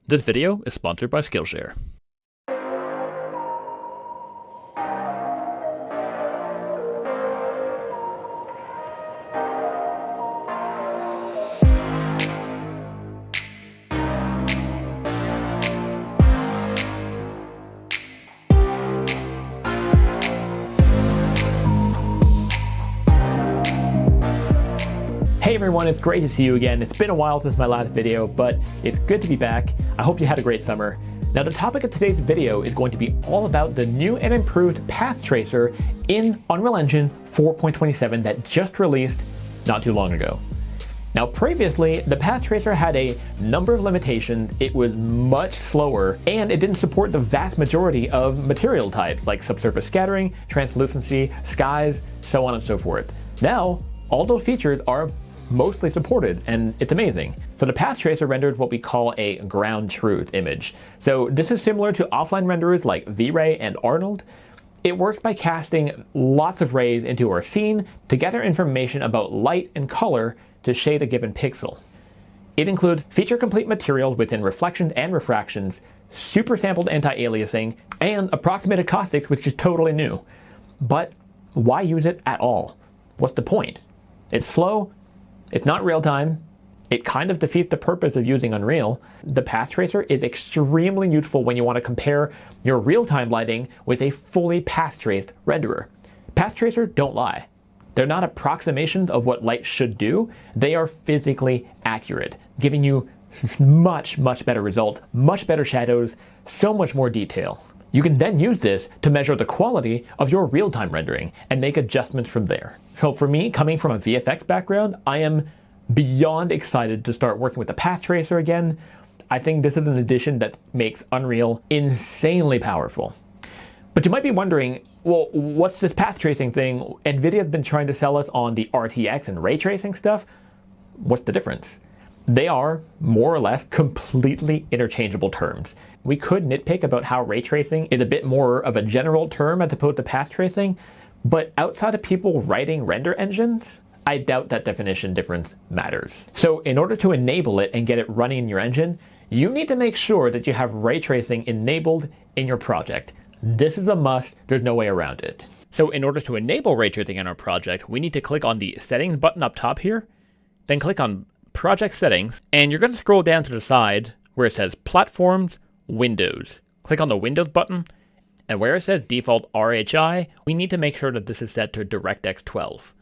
This video is sponsored by Skillshare. Hey everyone, it's great to see you again. It's been a while since my last video, but it's good to be back. I hope you had a great summer. Now the topic of today's video is going to be all about the new and improved Pathtracer in Unreal Engine 4.27 that just released not too long ago. Now previously, the Pathtracer had a number of limitations. It was much slower, and it didn't support the vast majority of material types like subsurface scattering, translucency, skies, so on and so forth. Now, all those features are mostly supported, and it's amazing. So the Pathtracer renders what we call a ground truth image. So this is similar to offline renderers like V-Ray and Arnold. It works by casting lots of rays into our scene to gather information about light and color to shade a given pixel. It includes feature-complete materials within reflections and refractions, super sampled anti-aliasing, and approximated caustics, which is totally new. But why use it at all? What's the point? It's slow, it's not real time, it kind of defeats the purpose of using Unreal. The Pathtracer is extremely useful when you want to compare your real-time lighting with a fully path-traced renderer. Pathtracer don't lie. They're not approximations of what light should do, they are physically accurate, giving you much better result, much better shadows, so much more detail. You can then use this to measure the quality of your real-time rendering and make adjustments from there. So for me, coming from a VFX background, I am beyond excited to start working with the Pathtracer again. I think this is an addition that makes Unreal insanely powerful. But you might be wondering, well, what's this path tracing thing? NVIDIA's been trying to sell us on the RTX and ray tracing stuff. What's the difference? They are, more or less, completely interchangeable terms. We could nitpick about how ray tracing is a bit more of a general term as opposed to path tracing, but outside of people writing render engines, I doubt that definition difference matters. So in order to enable it and get it running in your engine, you need to make sure that you have ray tracing enabled in your project. This is a must, there's no way around it. So in order to enable ray tracing in our project, we need to click on the settings button up top here, then click on project settings, and you're going to scroll down to the side where it says platforms, Windows. Click on the Windows button, and where it says default RHI, we need to make sure that this is set to DirectX 12.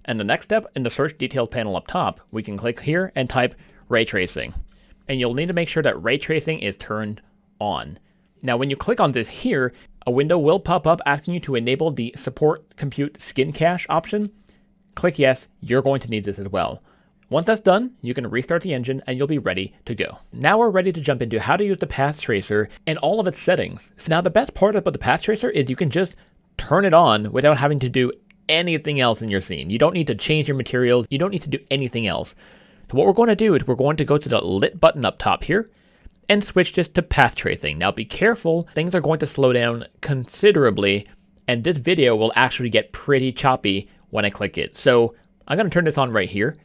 And the next step, in the search details panel up top, we can click here and type ray tracing. And you'll need to make sure that ray tracing is turned on. Now when you click on this here, a window will pop up asking you to enable the support compute skin cache option. Click yes, you're going to need this as well. Once that's done, you can restart the engine and you'll be ready to go. Now we're ready to jump into how to use the Pathtracer and all of its settings. Now the best part about the Pathtracer is you can just turn it on without having to do anything else in your scene. You don't need to change your materials, you don't need to do anything else. So what we're going to do is we're going to go to the lit button up top here and switch this to path tracing. Now be careful, things are going to slow down considerably and this video will actually get pretty choppy when I click it. So I'm going to turn this on right here.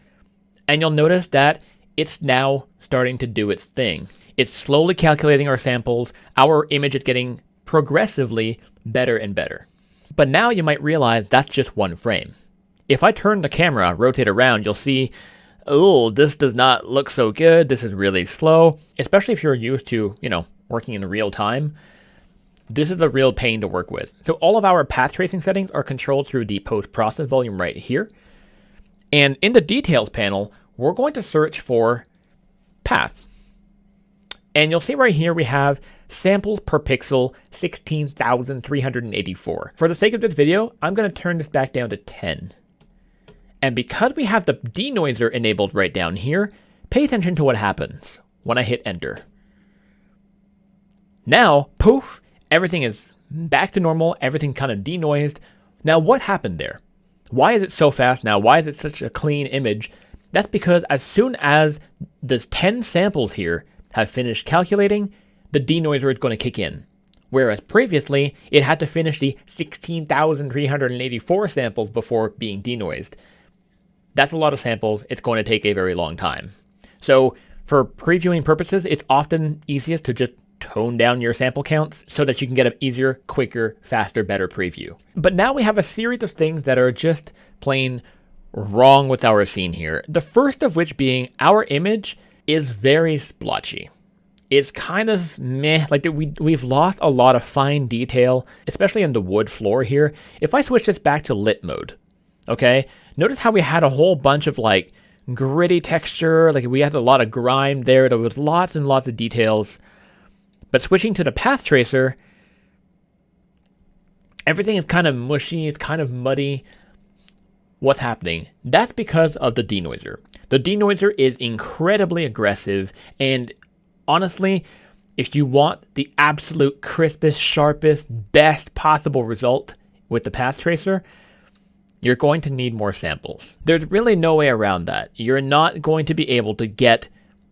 And you'll notice that it's now starting to do its thing. It's slowly calculating our samples. Our image is getting progressively better and better. But now you might realize that's just one frame. If I turn the camera, rotate around, you'll see, oh, this does not look so good. This is really slow, especially if you're used to, working in real time. This is a real pain to work with. So all of our path tracing settings are controlled through the post-process volume right here. And in the details panel, we're going to search for path. And you'll see right here we have samples per pixel 16,384. For the sake of this video, I'm going to turn this back down to 10. And because we have the denoiser enabled right down here, pay attention to what happens when I hit enter. Now, poof, everything is back to normal, everything kind of denoised. Now what happened there? Why is it so fast now? Why is it such a clean image? That's because as soon as the 10 samples here have finished calculating, the denoiser is going to kick in. Whereas previously, it had to finish the 16,384 samples before being denoised. That's a lot of samples. It's going to take a very long time. So For previewing purposes, it's often easiest to just tone down your sample counts so that you can get an easier, quicker, faster, better preview. But now we have a series of things that are just plain wrong with our scene here. The first of which being our image is very splotchy. It's kind of meh, like we've lost a lot of fine detail, especially in the wood floor here. If I switch this back to lit mode, okay, notice how we had a whole bunch of like gritty texture, like we had a lot of grime there. There was lots and lots of details. But switching to the Pathtracer, everything is kind of mushy, it's kind of muddy. What's happening? That's because of the denoiser. The denoiser is incredibly aggressive, and honestly, if you want the absolute crispest, sharpest, best possible result with the Pathtracer, you're going to need more samples. There's really no way around that. You're not going to be able to get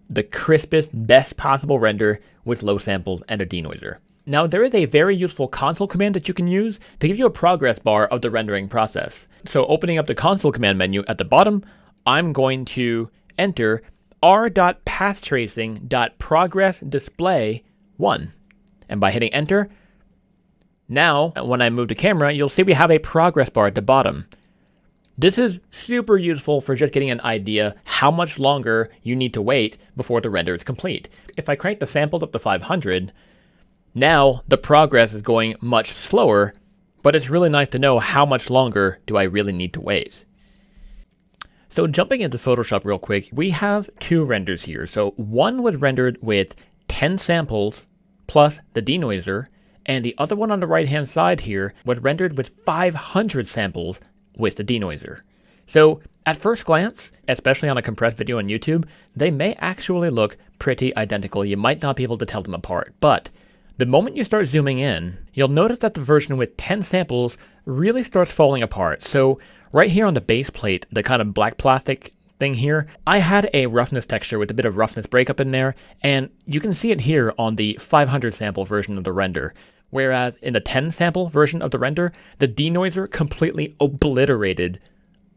the crispest, best possible render with low samples and a denoiser. Now, there is a very useful console command that you can use to give you a progress bar of the rendering process. So opening up the console command menu at the bottom, I'm going to enter r.pathtracing.progressDisplay1. And by hitting enter, now when I move the camera, you'll see we have a progress bar at the bottom. This is super useful for just getting an idea how much longer you need to wait before the render is complete. If I crank the samples up to 500, now the progress is going much slower, but it's really nice to know how much longer do I really need to wait. So jumping into Photoshop real quick, we have two renders here. So one was rendered with 10 samples plus the denoiser, and the other one on the right hand side here was rendered with 500 samples with the denoiser. So at first glance, especially on a compressed video on YouTube, they may actually look pretty identical. You might not be able to tell them apart, but the moment you start zooming in, you'll notice that the version with 10 samples really starts falling apart. So right here on the base plate, the kind of black plastic thing here, I had a roughness texture with a bit of roughness breakup in there, and you can see it here on the 500 sample version of the render. Whereas in the 10 sample version of the render, the denoiser completely obliterated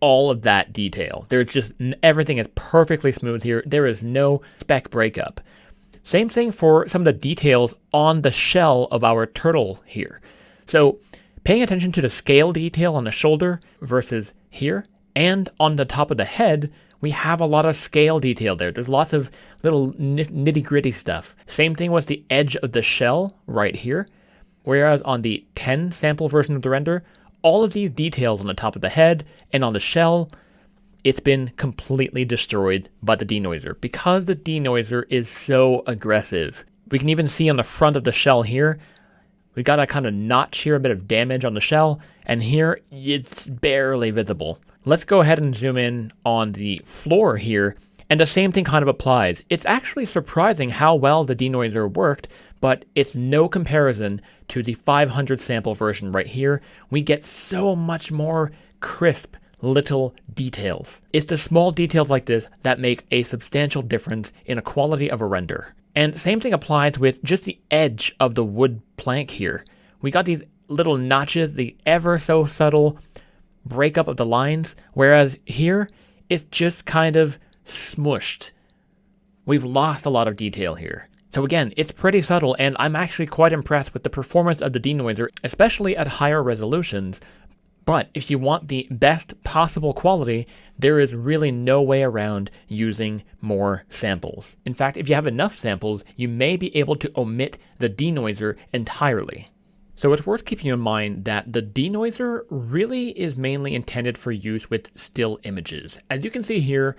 all of that detail. There's just, everything is perfectly smooth here. There is no speck breakup. Same thing for some of the details on the shell of our turtle here. So paying attention to the scale detail on the shoulder versus here, and on the top of the head, we have a lot of scale detail there. There's lots of little nitty gritty stuff. Same thing with the edge of the shell right here. Whereas on the 10 sample version of the render, all of these details on the top of the head and on the shell, it's been completely destroyed by the denoiser because the denoiser is so aggressive. We can even see on the front of the shell here, we got a kind of notch here, a bit of damage on the shell, and here it's barely visible. Let's go ahead and zoom in on the floor here, and the same thing kind of applies. It's actually surprising how well the denoiser worked, but it's no comparison to the 500 sample version right here. We get so much more crisp little details. It's the small details like this that make a substantial difference in the quality of a render. And same thing applies with just the edge of the wood plank here. We got these little notches, the ever so subtle breakup of the lines, whereas here it's just kind of smushed. We've lost a lot of detail here. So again, it's pretty subtle, and I'm actually quite impressed with the performance of the denoiser, especially at higher resolutions. But if you want the best possible quality, there is really no way around using more samples. In fact, if you have enough samples, you may be able to omit the denoiser entirely. So it's worth keeping in mind that the denoiser really is mainly intended for use with still images. As you can see here,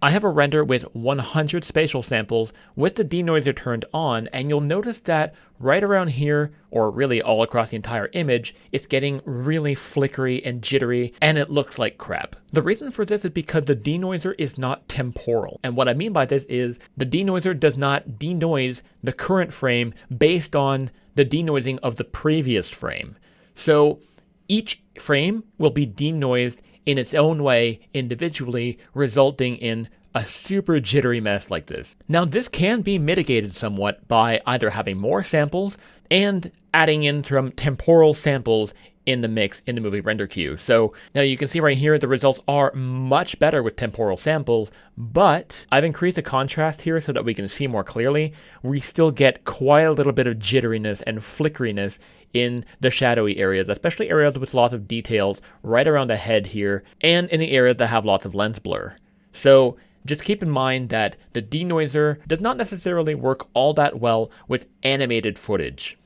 I have a render with 100 spatial samples with the denoiser turned on, and you'll notice that right around here, or really all across the entire image, it's getting really flickery and jittery, and it looks like crap. The reason for this is because the denoiser is not temporal. And what I mean by this is the denoiser does not denoise the current frame based on the denoising of the previous frame. So each frame will be denoised in its own way individually, resulting in a super jittery mess like this. Now this can be mitigated somewhat by either having more samples and adding in some temporal samples in the mix in the movie render queue. So now you can see right here the results are much better with temporal samples, but I've increased the contrast here so that we can see more clearly. We still get quite a little bit of jitteriness and flickeriness in the shadowy areas, especially areas with lots of details right around the head here and in the areas that have lots of lens blur. So just keep in mind that the denoiser does not necessarily work all that well with animated footage.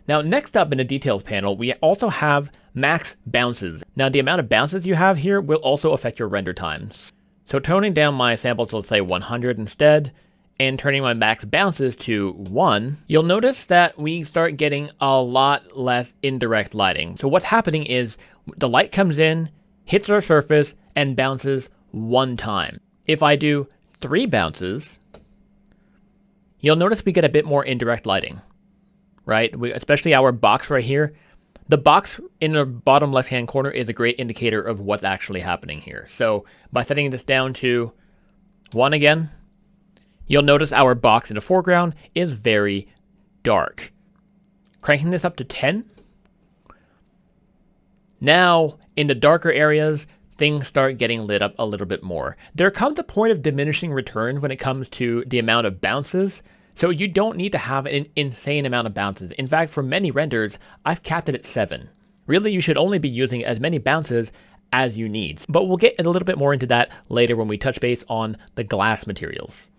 Now, next up in the details panel, we also have max bounces. Now, the amount of bounces you have here will also affect your render times. So toning down my samples to, let's say, 100 instead, and turning my max bounces to 1, you'll notice that we start getting a lot less indirect lighting. So what's happening is the light comes in, hits our surface, and bounces 1 time. If I do 3 bounces, you'll notice we get a bit more indirect lighting. Right? Especially our box right here. The box in the bottom left-hand corner is a great indicator of what's actually happening here. So by setting this down to 1 again, you'll notice our box in the foreground is very dark. Cranking this up to 10. Now, in the darker areas, things start getting lit up a little bit more. There comes a point of diminishing returns when it comes to the amount of bounces. So you don't need to have an insane amount of bounces. In fact, for many renders, I've capped it at 7. Really, you should only be using as many bounces as you need. But we'll get a little bit more into that later when we touch base on the glass materials.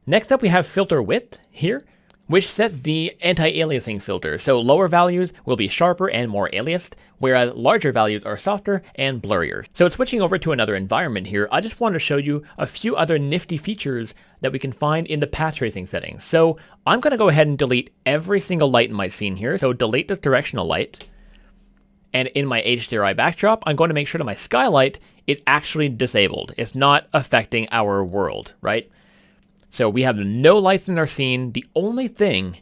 Next up, we have filter width here, which sets the anti-aliasing filter. So lower values will be sharper and more aliased, whereas larger values are softer and blurrier. So switching over to another environment here, I just want to show you a few other nifty features that we can find in the path tracing settings. So I'm going to go ahead and delete every single light in my scene here. So delete this directional light. And in my HDRI backdrop, I'm going to make sure that my skylight is actually disabled. It's not affecting our world, right? So we have no lights in our scene. The only thing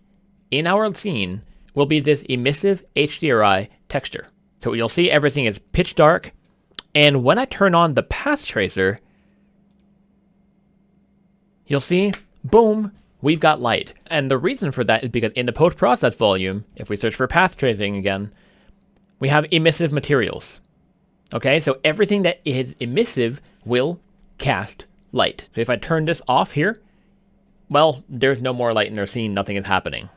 in our scene will be this emissive HDRI texture. So you'll see everything is pitch dark. And when I turn on the path tracer, you'll see, boom, we've got light. And the reason for that is because in the post-process volume, if we search for path tracing again, we have emissive materials. Okay, so everything that is emissive will cast light. So if I turn this off here, well, there's no more light in our scene, nothing is happening.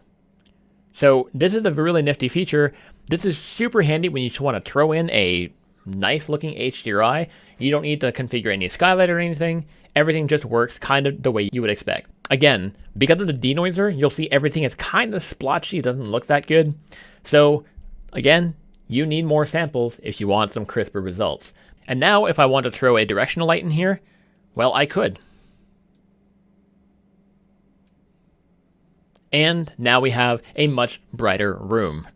So this is a really nifty feature. This is super handy when you just want to throw in a nice looking HDRI. You don't need to configure any skylight or anything. Everything just works kind of the way you would expect. Again, because of the denoiser, you'll see everything is kind of splotchy, it doesn't look that good. So again, you need more samples if you want some crisper results. And now if I want to throw a directional light in here, well, I could. And now we have a much brighter room.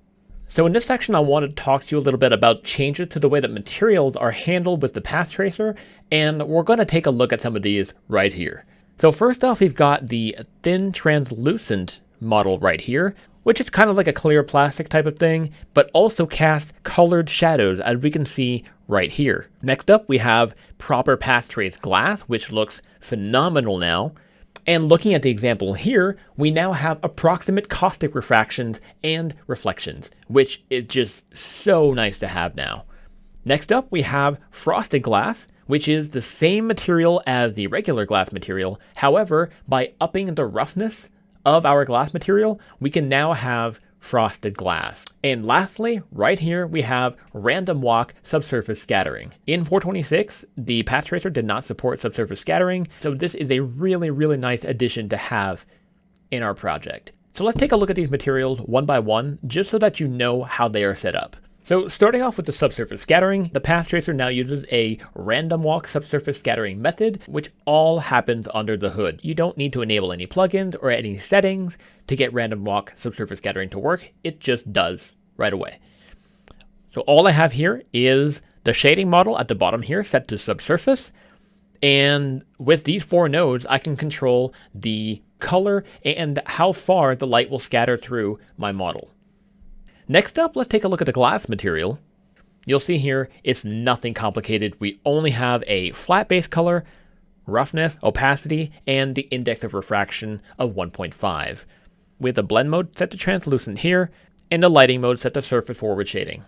So in this section, I want to talk to you a little bit about changes to the way that materials are handled with the path tracer, and we're going to take a look at some of these right here. So first off, we've got the thin translucent model right here, which is kind of like a clear plastic type of thing, but also casts colored shadows, as we can see right here. Next up, we have proper path trace glass, which looks phenomenal now. And looking at the example here, we now have approximate caustic refractions and reflections, which is just so nice to have now. Next up, we have frosted glass, which is the same material as the regular glass material. However, by upping the roughness of our glass material, we can now have frosted glass. And lastly, right here, we have random walk subsurface scattering. In 426, the Pathtracer did not support subsurface scattering, so this is a really, really nice addition to have in our project. So let's take a look at these materials one by one, just so that you know how they are set up. So starting off with the subsurface scattering, the Pathtracer now uses a random walk subsurface scattering method, which all happens under the hood. You don't need to enable any plugins or any settings to get random walk subsurface scattering to work. It just does right away. So all I have here is the shading model at the bottom here set to subsurface. And with these 4 nodes, I can control the color and how far the light will scatter through my model. Next up, let's take a look at the glass material. You'll see here, it's nothing complicated. We only have a flat base color, roughness, opacity, and the index of refraction of 1.5. With the blend mode set to translucent here, and the lighting mode set to surface forward shading.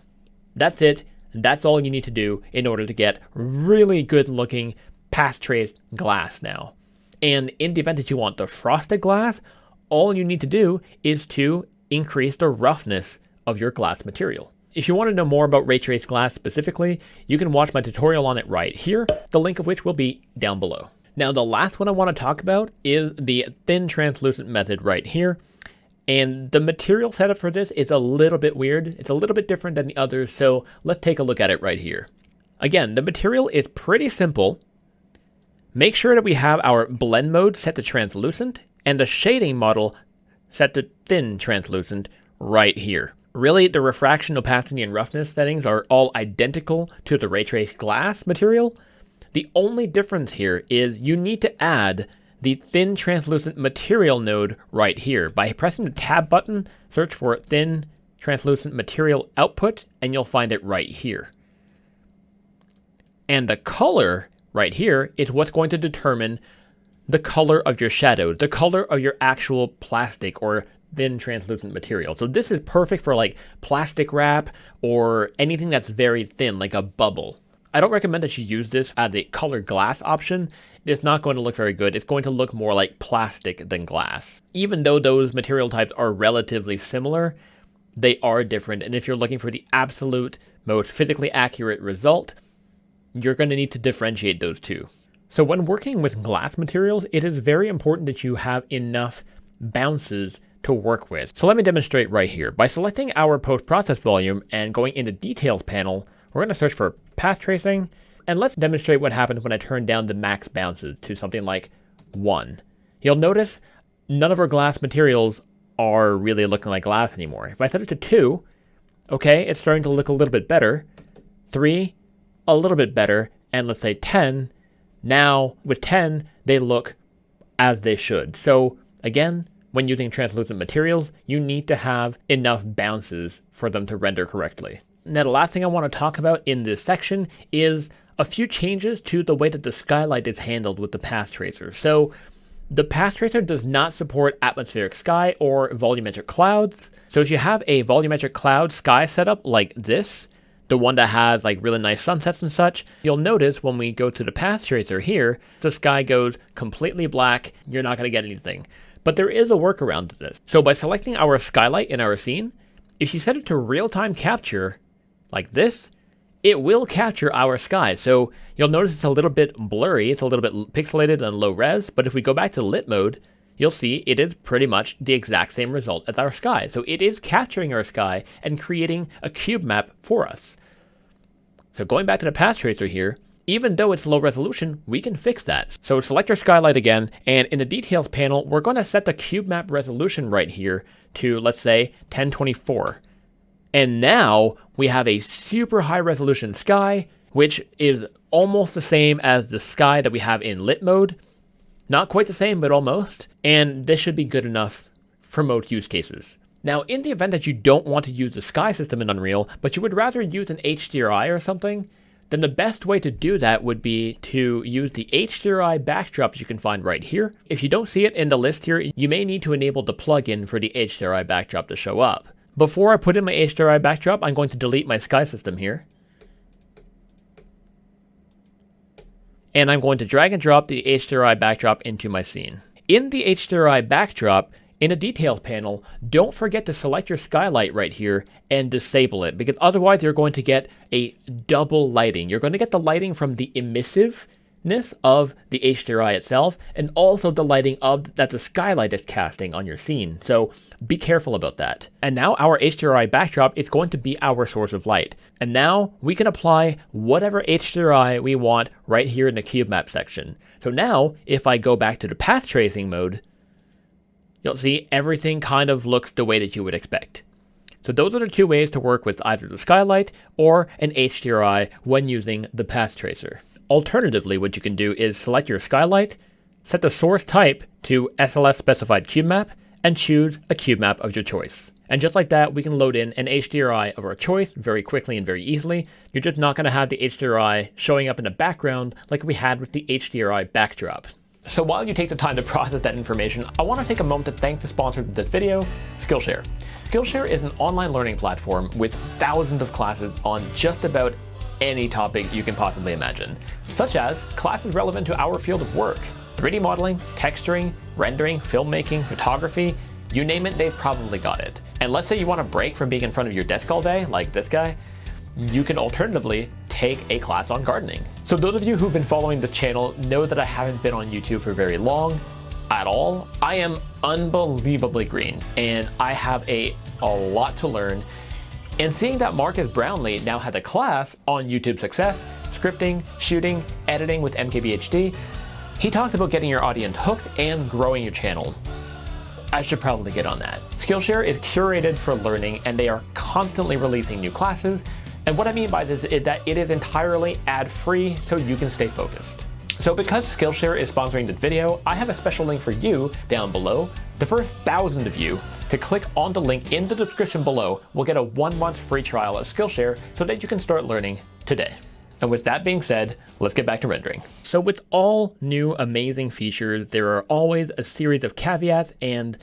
That's it. That's all you need to do in order to get really good looking path traced glass now. And in the event that you want the frosted glass, all you need to do is to increase the roughness of your glass material. If you want to know more about ray traced glass specifically, you can watch my tutorial on it right here, the link of which will be down below. Now the last one I want to talk about is the thin translucent method right here. And the material setup for this is a little bit weird. It's a little bit different than the others, so let's take a look at it right here. Again, the material is pretty simple. Make sure that we have our blend mode set to translucent and the shading model set to thin translucent right here. Really, the refraction, opacity, and roughness settings are all identical to the ray traced glass material. The only difference here is you need to add the thin translucent material node right here. By pressing the tab button, search for thin translucent material output, and you'll find it right here. And the color right here is what's going to determine the color of your shadows, the color of your actual plastic or thin translucent material. So this is perfect for like plastic wrap or anything that's very thin, like a bubble. I don't recommend that you use this as a color glass option. It's not going to look very good. It's going to look more like plastic than glass. Even though those material types are relatively similar, they are different. And if you're looking for the absolute most physically accurate result, you're going to need to differentiate those two. So when working with glass materials, it is very important that you have enough bounces to work with. So let me demonstrate right here. By selecting our post-process volume and going into details panel, we're going to search for path tracing, and let's demonstrate what happens when I turn down the max bounces to something like 1. You'll notice none of our glass materials are really looking like glass anymore. If I set it to 2, okay, it's starting to look a little bit better. 3, a little bit better, and let's say 10. Now with 10, they look as they should. So again, when using translucent materials, you need to have enough bounces for them to render correctly. Now the last thing I want to talk about in this section is a few changes to the way that the Skylight is handled with the Pathtracer. So the Pathtracer does not support atmospheric sky or volumetric clouds. So if you have a volumetric cloud sky setup like this, the one that has like really nice sunsets and such, you'll notice when we go to the Pathtracer here, the sky goes completely black. You're not going to get anything. But there is a workaround to this. So by selecting our Skylight in our scene, if you set it to real-time capture like this, it will capture our sky. So you'll notice it's a little bit blurry, it's a little bit pixelated and low res, but if we go back to lit mode, you'll see it is pretty much the exact same result as our sky. So it is capturing our sky and creating a cube map for us. So going back to the Pathtracer here, even though it's low resolution, we can fix that. So select your Skylight again, and in the details panel, we're going to set the cube map resolution right here to, let's say, 1024. And now we have a super high resolution sky, which is almost the same as the sky that we have in lit mode. Not quite the same, but almost. And this should be good enough for most use cases. Now, in the event that you don't want to use the sky system in Unreal, but you would rather use an HDRI or something, then the best way to do that would be to use the HDRI backdrop you can find right here. If you don't see it in the list here, you may need to enable the plugin for the HDRI backdrop to show up. Before I put in my HDRI backdrop, I'm going to delete my sky system here. And I'm going to drag and drop the HDRI backdrop into my scene. In the HDRI backdrop, in the details panel, don't forget to select your Skylight right here and disable it, because otherwise you're going to get a double lighting. You're going to get the lighting from the emissiveness of the HDRI itself, and also the lighting that the Skylight is casting on your scene. So be careful about that. And now our HDRI backdrop is going to be our source of light. And now we can apply whatever HDRI we want right here in the cube map section. So now if I go back to the path tracing mode, you'll see everything kind of looks the way that you would expect. So those are the two ways to work with either the Skylight or an HDRI when using the Pathtracer. Alternatively, what you can do is select your Skylight, set the source type to SLS specified cube map, and choose a cube map of your choice. And just like that, we can load in an HDRI of our choice very quickly and very easily. You're just not going to have the HDRI showing up in the background like we had with the HDRI backdrop. So while you take the time to process that information, I want to take a moment to thank the sponsor of this video, Skillshare. Skillshare is an online learning platform with thousands of classes on just about any topic you can possibly imagine, such as classes relevant to our field of work, 3D modeling, texturing, rendering, filmmaking, photography, you name it, they've probably got it. And let's say you want a break from being in front of your desk all day, like this guy, you can alternatively take a class on gardening. So those of you who've been following this channel know that I haven't been on YouTube for very long at all. I am unbelievably green and I have a lot to learn. And seeing that Marcus Brownlee now has a class on YouTube success, scripting, shooting, editing with MKBHD, he talks about getting your audience hooked and growing your channel. I should probably get on that. Skillshare is curated for learning and they are constantly releasing new classes. And what I mean by this is that it is entirely ad-free so you can stay focused. So because Skillshare is sponsoring this video, I have a special link for you down below. The first 1,000 of you to click on the link in the description below will get a 1-month free trial of Skillshare so that you can start learning today. And with that being said, let's get back to rendering. So with all new amazing features, there are always a series of caveats and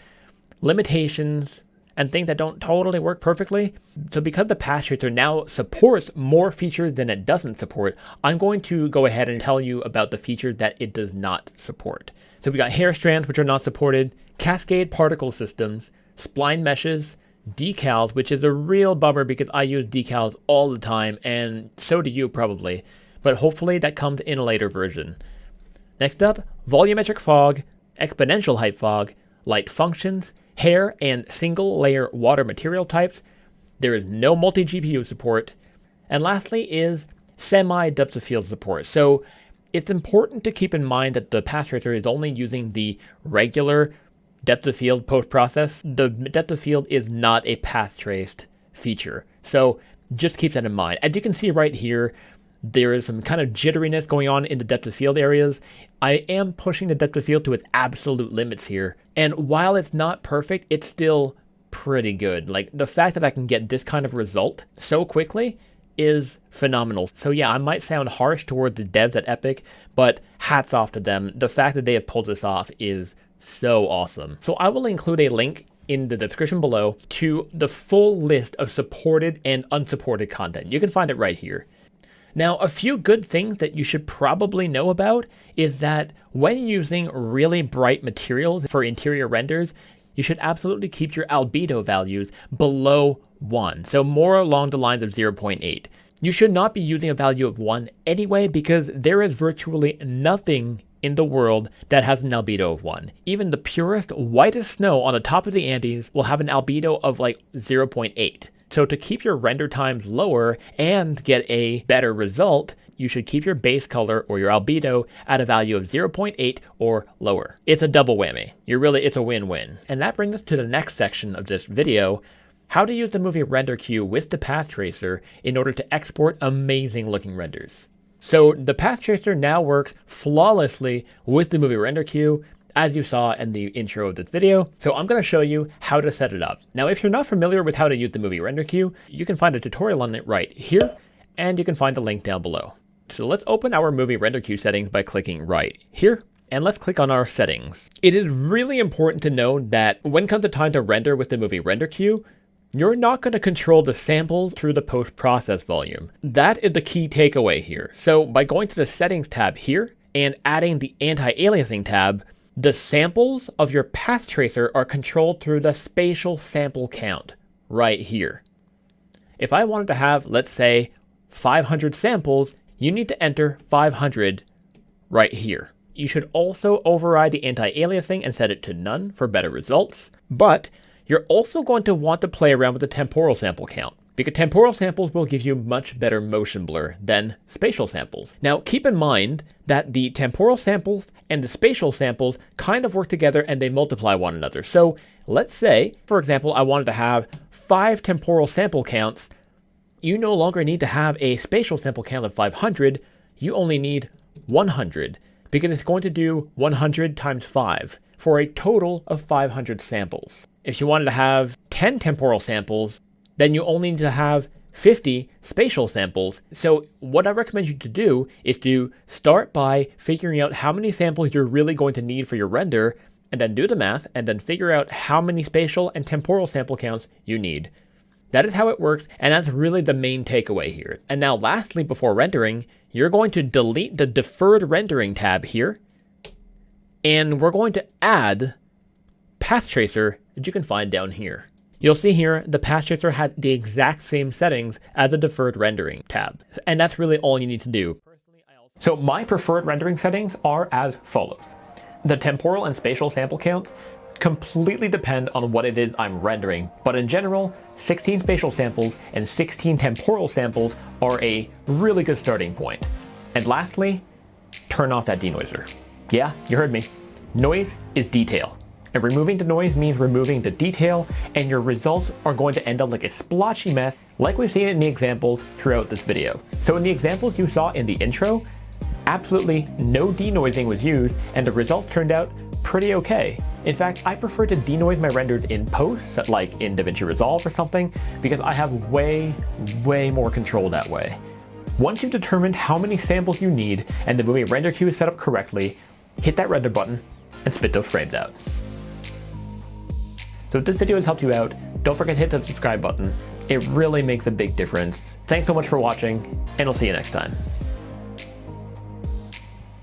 limitations and things that don't totally work perfectly. So because the Pathtracer now supports more features than it doesn't support, I'm going to go ahead and tell you about the features that it does not support. So we got hair strands, which are not supported, cascade particle systems, spline meshes, decals, which is a real bummer because I use decals all the time, and so do you probably, but hopefully that comes in a later version. Next up, volumetric fog, exponential height fog, light functions, hair and single layer water material types. There is no multi-GPU support. And lastly is semi depth of field support. So it's important to keep in mind that the Pathtracer is only using the regular depth of field post-process. The depth of field is not a path traced feature. So just keep that in mind. As you can see right here, there is some kind of jitteriness going on in the depth of field areas. I am pushing the depth of field to its absolute limits here. And while it's not perfect, it's still pretty good. Like the fact that I can get this kind of result so quickly is phenomenal. So yeah, I might sound harsh towards the devs at Epic, but hats off to them. The fact that they have pulled this off is so awesome. So I will include a link in the description below to the full list of supported and unsupported content. You can find it right here. Now, a few good things that you should probably know about is that when using really bright materials for interior renders, you should absolutely keep your albedo values below 1, so more along the lines of 0.8. You should not be using a value of 1 anyway because there is virtually nothing in the world that has an albedo of 1. Even the purest, whitest snow on the top of the Andes will have an albedo of like 0.8. So to keep your render times lower and get a better result, you should keep your base color or your albedo at a value of 0.8 or lower. It's a double whammy. It's a win-win. And that brings us to the next section of this video, how to use the movie render queue with the Pathtracer in order to export amazing looking renders. So the Pathtracer now works flawlessly with the movie render queue, as you saw in the intro of this video. So I'm going to show you how to set it up. Now, if you're not familiar with how to use the movie render queue, you can find a tutorial on it right here, and you can find the link down below. So let's open our movie render queue settings by clicking right here, and let's click on our settings. It is really important to know that when it comes to time to render with the movie render queue, you're not going to control the samples through the post-process volume. That is the key takeaway here. So by going to the settings tab here and adding the anti-aliasing tab, the samples of your Pathtracer are controlled through the spatial sample count right here. If I wanted to have, let's say, 500 samples, you need to enter 500 right here. You should also override the anti-aliasing and set it to none for better results, but you're also going to want to play around with the temporal sample count, because temporal samples will give you much better motion blur than spatial samples. Now, keep in mind that the temporal samples and the spatial samples kind of work together and they multiply one another. So let's say, for example, I wanted to have 5 temporal sample counts. You no longer need to have a spatial sample count of 500. You only need 100, because it's going to do 100 times 5 for a total of 500 samples. If you wanted to have 10 temporal samples, then you only need to have 50 spatial samples. So what I recommend you to do is to start by figuring out how many samples you're really going to need for your render, and then do the math, and then figure out how many spatial and temporal sample counts you need. That is how it works, and that's really the main takeaway here. And now lastly, before rendering, you're going to delete the deferred rendering tab here, and we're going to add Pathtracer that you can find down here. You'll see here the Pathtracer has the exact same settings as the deferred rendering tab, and that's really all you need to do. So my preferred rendering settings are as follows. The temporal and spatial sample counts completely depend on what it is I'm rendering, but in general, 16 spatial samples and 16 temporal samples are a really good starting point. And lastly, turn off that denoiser. Yeah, you heard me. Noise is detail. And removing the noise means removing the detail, and your results are going to end up like a splotchy mess, like we've seen in the examples throughout this video. So in the examples you saw in the intro, absolutely no denoising was used, and the results turned out pretty okay. In fact, I prefer to denoise my renders in post, like in DaVinci Resolve or something, because I have way more control that way. Once you've determined how many samples you need and the movie render queue is set up correctly, hit that render button and spit those frames out. So if this video has helped you out, don't forget to hit the subscribe button. It really makes a big difference. Thanks so much for watching, and I'll see you next time.